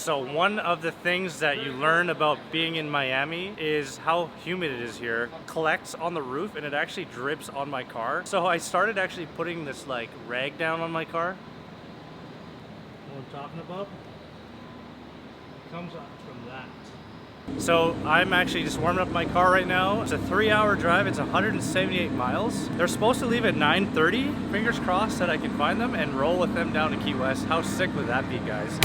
So one of the things that you learn about being in Miami is how humid it is here. It collects on the roof and it actually drips on my car. So I started actually putting this like rag down on my car. What I'm talking about? It comes up from that. So I'm actually just warming up my car right now. It's a 3-hour drive. It's 178 miles. They're supposed to leave at 9:30. Fingers crossed that I can find them and roll with them down to Key West. How sick would that be, guys?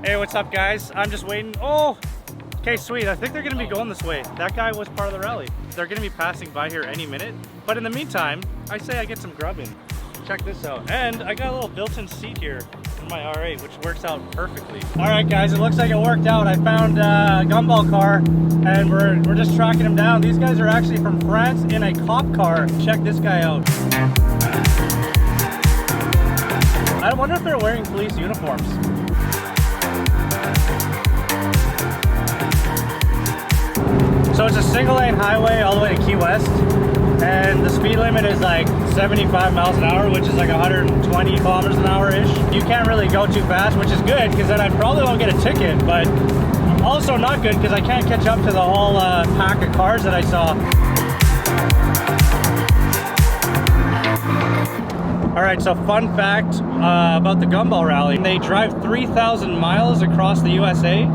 Hey, what's up, guys? I'm just waiting. Oh, okay, sweet. I think they're gonna be going this way. That guy was part of the rally. They're gonna be passing by here any minute. But in the meantime, I say I get some grubbing. Check this out. And I got a little built-in seat here in my R8, which works out perfectly. All right, guys, it looks like it worked out. I found a gumball car, and we're just tracking him down. These guys are actually from France in a cop car. Check this guy out. I wonder if they're wearing police uniforms. So it's a single-lane highway all the way to Key West. And the speed limit is like 75 miles an hour, which is like 120 kilometers an hour-ish. You can't really go too fast, which is good, because then I probably won't get a ticket, but also not good, because I can't catch up to the whole pack of cars that I saw. All right, so fun fact about the Gumball Rally. They drive 3,000 miles across the USA.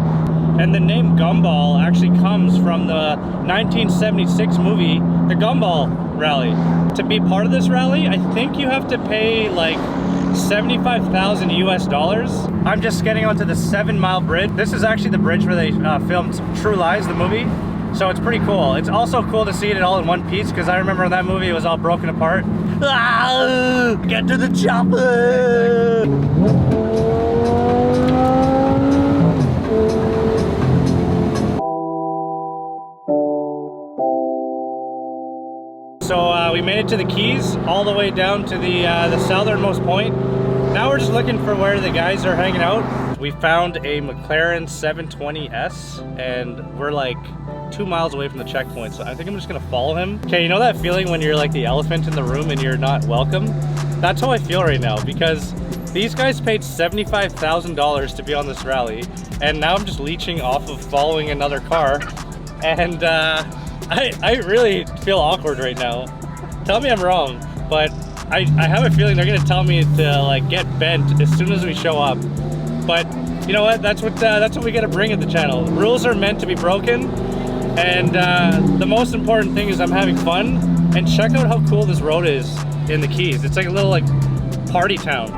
And the name Gumball actually comes from the 1976 movie, The Gumball Rally. To be part of this rally, I think you have to pay like 75,000 US dollars. I'm just getting onto the 7-mile bridge. This is actually the bridge where they filmed True Lies, the movie. So it's pretty cool. It's also cool to see it all in one piece, because I remember in that movie it was all broken apart. Ah, get to the chopper! So we made it to the Keys, all the way down to the southernmost point. Now we're just looking for where the guys are hanging out. We found a Maclaren 720S, and we're like 2 miles away from the checkpoint, so I think I'm just gonna follow him. Okay, you know that feeling when you're like the elephant in the room and you're not welcome? That's how I feel right now, because these guys paid $75,000 to be on this rally, and now I'm just leeching off of following another car, and I really feel awkward right now. Tell me I'm wrong, but I have a feeling they're gonna tell me to like get bent as soon as we show up. But you know what? That's what we gotta bring at the channel. Rules are meant to be broken, and the most important thing is I'm having fun. And check out how cool this road is in the Keys. It's like a little like party town.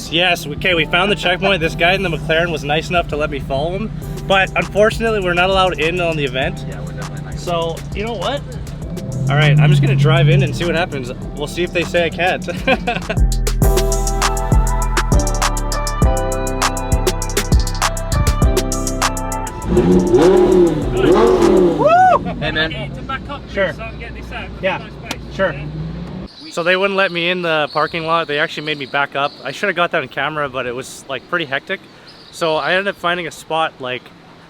Yes, okay, we found the checkpoint. This guy in the McLaren was nice enough to let me follow him, but unfortunately we're not allowed in on the event. Yeah, we're definitely not. So, you know what? All right, I'm just gonna drive in and see what happens. We'll see if they say I can't. Woo! Hey man. To back up, sure. So I can get this out. Yeah, sure. So they wouldn't let me in the parking lot. They actually made me back up. I should have got that on camera, but it was like pretty hectic. So I ended up finding a spot like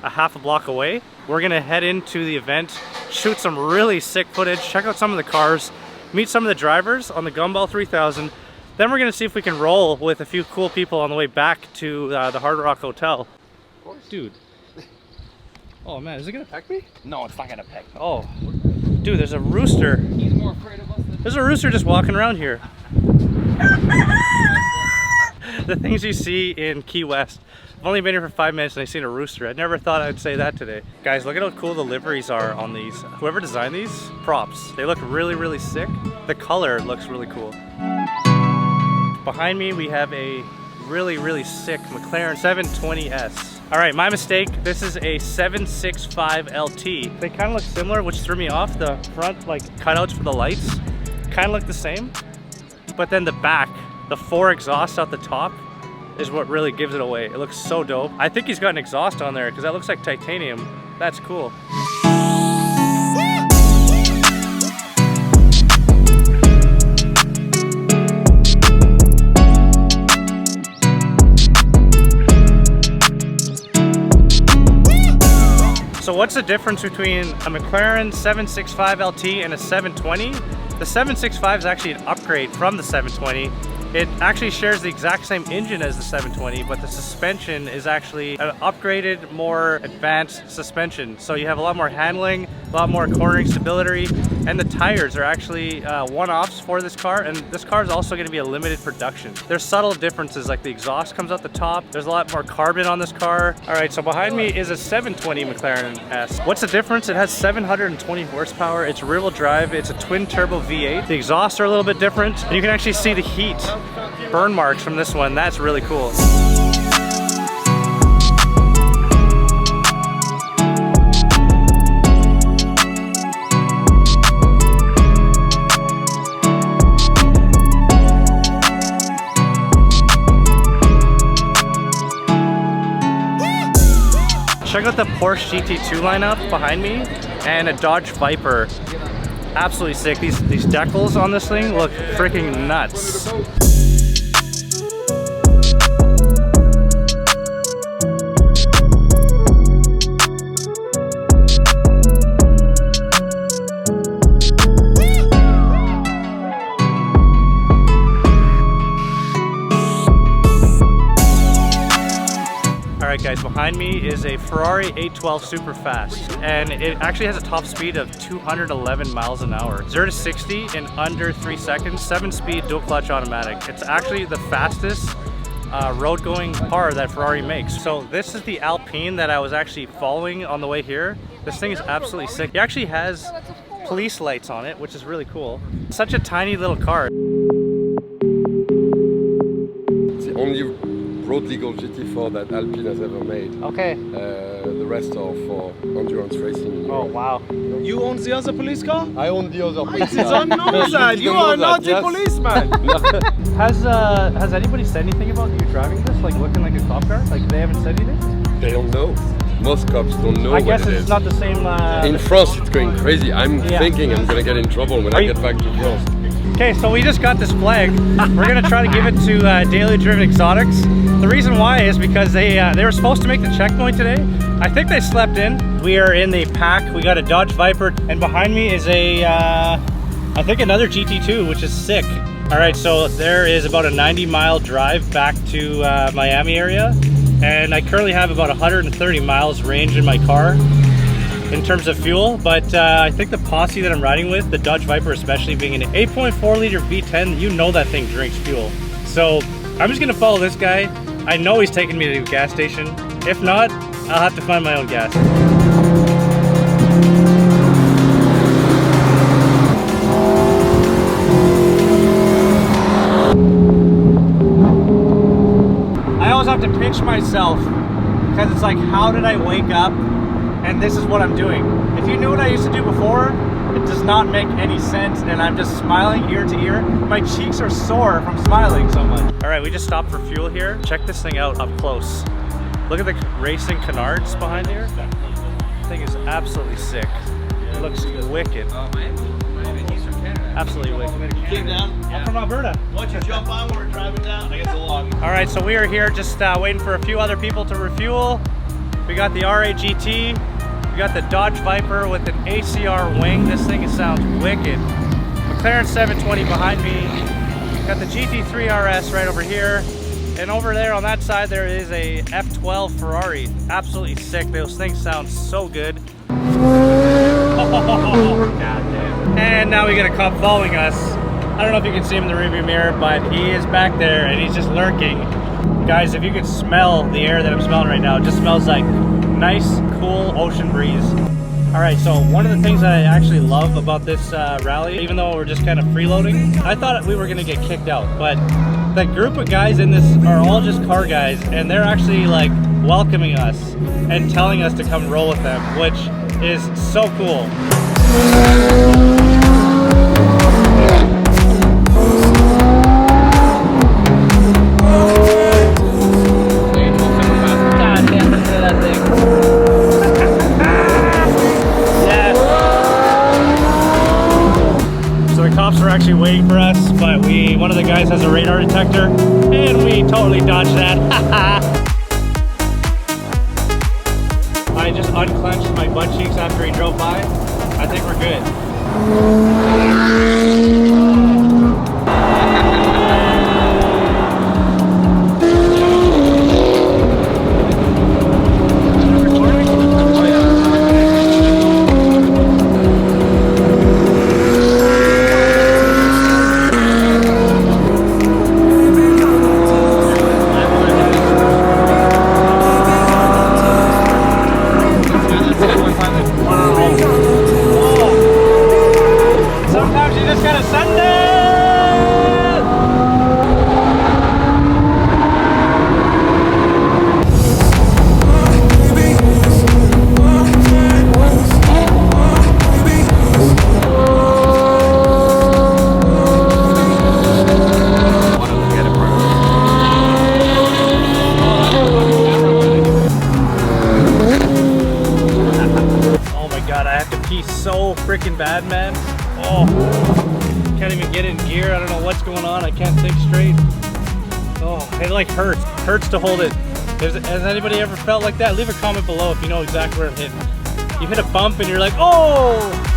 a half a block away. We're gonna head into the event, shoot some really sick footage, check out some of the cars, meet some of the drivers on the Gumball 3000. Then we're gonna see if we can roll with a few cool people on the way back to the Hard Rock Hotel. Of course. Dude. Oh man, is it gonna peck me? No, it's not gonna peck me. Oh. Dude, there's a rooster. He's more afraid of us than... There's a rooster just walking around here. The things you see in Key West. I've only been here for 5 minutes and I've seen a rooster. I never thought I'd say that today. Guys, look at how cool the liveries are on these. Whoever designed these, props. They look really, really sick. The color looks really cool. Behind me, we have a really, really sick Maclaren 720S. All right, my mistake. This is a 765Lt. They kind of look similar, which threw me off. The front like cutouts for the lights kind of look the same, but then the back, the 4 exhausts out the top is what really gives it away. It looks so dope. I think he's got an exhaust on there because that looks like titanium. That's cool. so what's the difference between a Mclaren 765Lt and a 720? The 765 is actually an upgrade from the 720. It actually shares the exact same engine as the 720, but the suspension is actually an upgraded, more advanced suspension. So you have a lot more handling, a lot more cornering stability, and the tires are actually one-offs for this car, and this car is also going to be a limited production. There's subtle differences, like the exhaust comes out the top. There's a lot more carbon on this car. All right, so behind me is a 720 Maclaren S. What's the difference? It has 720 horsepower. It's rear-wheel drive. It's a twin-turbo V8. The exhausts are a little bit different, and you can actually see the heat burn marks from this one. That's really cool. Check out the Porsche GT2 lineup behind me and a Dodge Viper. Absolutely sick. These decals on this thing look freaking nuts. Alright guys, behind me is a Ferrari 812 super fast, and it actually has a top speed of 211 miles an hour. 0 to 60 in under 3 seconds, 7-speed dual clutch automatic. It's actually the fastest road going car that Ferrari makes. So this is the Alpine that I was actually following on the way here. This thing is absolutely sick. It actually has police lights on it, which is really cool. Such a tiny little car. It's the only road legal GT4 that Alpine has ever made. Okay. The rest are for endurance racing. Oh wow. You own the other police car? I own the other police I car. didn't know that. You are not the policeman. Has anybody said anything about you driving this, like looking like a cop car? Like they haven't said anything? They don't know. Most cops don't know I what guess it it's is. not the same. In France, it's going crazy. I'm thinking I'm gonna get in trouble when I get back to France. Okay, so we just got this flag. We're gonna try to give it to Daily Driven Exotics. The reason why is because they were supposed to make the checkpoint today. I think they slept in. We are in the pack. We got a Dodge Viper, and behind me is a, I think another GT2, which is sick. All right, so there is about a 90-mile drive back to Miami area, and I currently have about 130 miles range in my car in terms of fuel, but I think the posse that I'm riding with, the Dodge Viper especially, being an 8.4 liter V10, you know that thing drinks fuel. So I'm just gonna follow this guy. I know he's taking me to a gas station. If not, I'll have to find my own gas. I always have to pinch myself because it's like, how did I wake up and this is what I'm doing? If you knew what I used to do before, it does not make any sense, and I'm just smiling ear to ear. My cheeks are sore from smiling so much. All right, we just stopped for fuel here. Check this thing out up close. Look at the racing canards behind here. This thing is absolutely sick. It looks wicked. Absolutely wicked. Came down? I'm from Alberta. Why don't you jump on when we're driving down? I guess a long. All right, so we are here just waiting for a few other people to refuel. We got the RAGT. We got the Dodge Viper with an ACR wing. This thing sounds wicked. Maclaren 720 behind me. Got the GT3RS right over here. And over there on that side, there is a F12 Ferrari. Absolutely sick. Those things sound so good. Oh, goddamn. And now we got a cop following us. I don't know if you can see him in the rearview mirror, but he is back there and he's just lurking. Guys, if you could smell the air that I'm smelling right now, it just smells like nice, cool ocean breeze. All right, so one of the things that I actually love about this rally, even though we're just kind of freeloading, I thought we were gonna get kicked out, but the group of guys in this are all just car guys, and they're actually like welcoming us and telling us to come roll with them, which is so cool. Actually waiting for us, but one of the guys has a radar detector and we totally dodged that. I just unclenched my butt cheeks after he drove by, I think we're good. Sometimes you just gotta send it! Oh my god, I have to pee so freaking bad, man. Oh, can't even get in gear. I don't know what's going on. I can't think straight. Oh, it like hurts. Hurts to hold it. Has anybody ever felt like that? Leave a comment below if you know exactly where I'm hitting. You hit a bump and you're like, oh!